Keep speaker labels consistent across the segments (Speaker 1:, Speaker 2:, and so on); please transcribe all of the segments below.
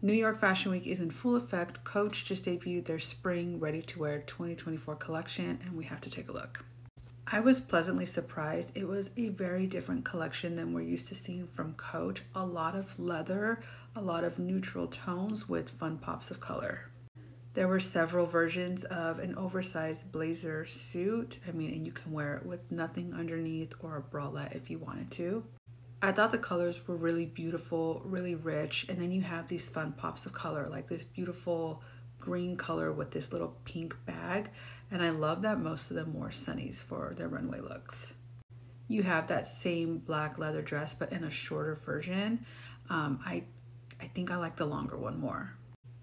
Speaker 1: New York Fashion Week is in full effect. Coach just debuted their spring ready-to-wear 2024 collection, and we have to take a look. I was pleasantly surprised. It was a very different collection than we're used to seeing from Coach. A lot of leather, a lot of neutral tones with fun pops of color. There were several versions of an oversized blazer suit. And you can wear it with nothing underneath or a bralette if you wanted to. I thought the colors were really beautiful, really rich. And then you have these fun pops of color, like this beautiful green color with this little pink bag. And I love that most of them wore sunnies for their runway looks. You have that same black leather dress, but in a shorter version. I think I like the longer one more.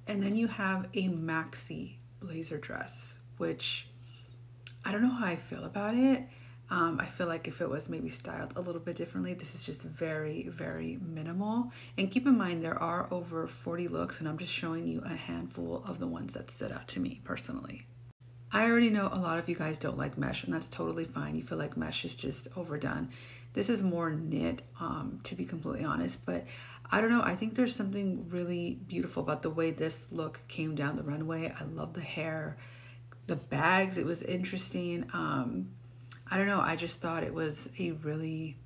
Speaker 1: And then you have a maxi blazer dress, which I don't know how I feel about it. I feel like if it was maybe styled a little bit differently, this is just very, very minimal. And keep in mind, there are over 40 looks, and I'm just showing you a handful of the ones that stood out to me personally. I already know a lot of you guys don't like mesh, and that's totally fine. You feel like mesh is just overdone. This is more knit, to be completely honest, but I don't know. I think there's something really beautiful about the way this look came down the runway. I love the hair, the bags. It was interesting. I don't know. I just thought it was a really,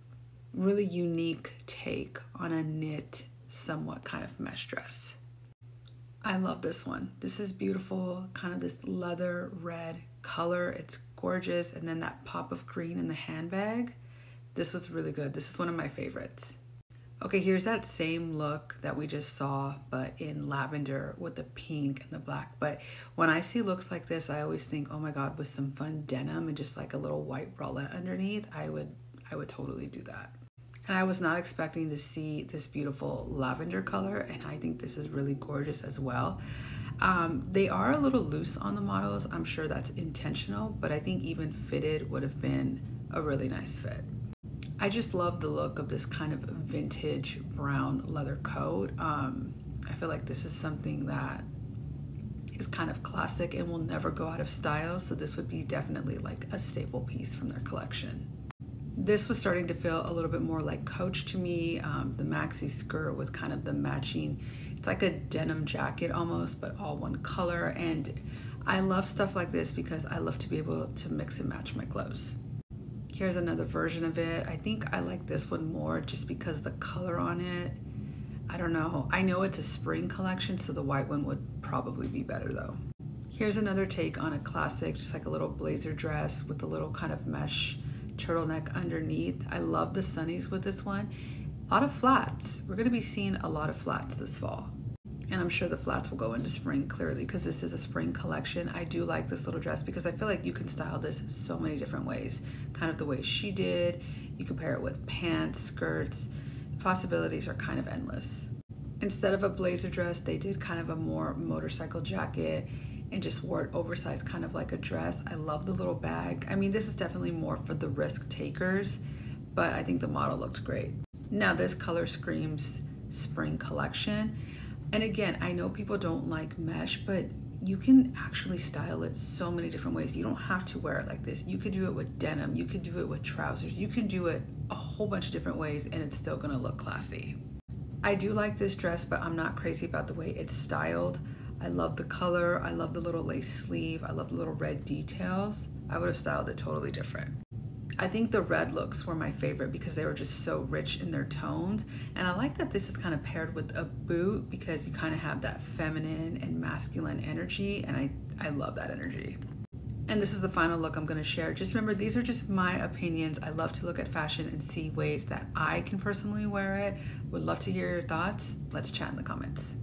Speaker 1: really unique take on a knit, somewhat kind of mesh dress. I love this one. This is beautiful, kind of this leather red color. It's gorgeous. And then that pop of green in the handbag. This was really good. This is one of my favorites. Okay, here's that same look that we just saw, but in lavender with the pink and the black. But when I see looks like this, I always think, oh my God, with some fun denim and just like a little white bralette underneath, I would totally do that. And I was not expecting to see this beautiful lavender color, and I think this is really gorgeous as well. They are a little loose on the models. I'm sure that's intentional, but I think even fitted would have been a really nice fit. I just love the look of this kind of vintage brown leather coat. I feel like this is something that is kind of classic and will never go out of style. So this would be definitely like a staple piece from their collection. This was starting to feel a little bit more like Coach to me. The maxi skirt with kind of the matching, it's like a denim jacket almost, but all one color. And I love stuff like this because I love to be able to mix and match my clothes. Here's another version of it. I think I like this one more just because the color on it, I don't know. I know it's a spring collection, so the white one would probably be better though. Here's another take on a classic, just like a little blazer dress with a little kind of mesh turtleneck underneath. I love the sunnies with this one. A lot of flats. We're gonna be seeing a lot of flats this fall. And I'm sure the flats will go into spring clearly because this is a spring collection. I do like this little dress because I feel like you can style this so many different ways. Kind of the way she did. You can pair it with pants, skirts. The possibilities are kind of endless. Instead of a blazer dress, they did kind of a more motorcycle jacket and just wore it oversized, kind of like a dress. I love the little bag. I mean, this is definitely more for the risk takers, but I think the model looked great. Now this color screams spring collection. And again, I know people don't like mesh, but you can actually style it so many different ways. You don't have to wear it like this. You could do it with denim. You could do it with trousers. You can do it a whole bunch of different ways and it's still gonna look classy. I do like this dress, but I'm not crazy about the way it's styled. I love the color. I love the little lace sleeve. I love the little red details. I would have styled it totally different. I think the red looks were my favorite because they were just so rich in their tones. And I like that this is kind of paired with a boot because you kind of have that feminine and masculine energy. And I love that energy. And this is the final look I'm gonna share. Just remember, these are just my opinions. I love to look at fashion and see ways that I can personally wear it. Would love to hear your thoughts. Let's chat in the comments.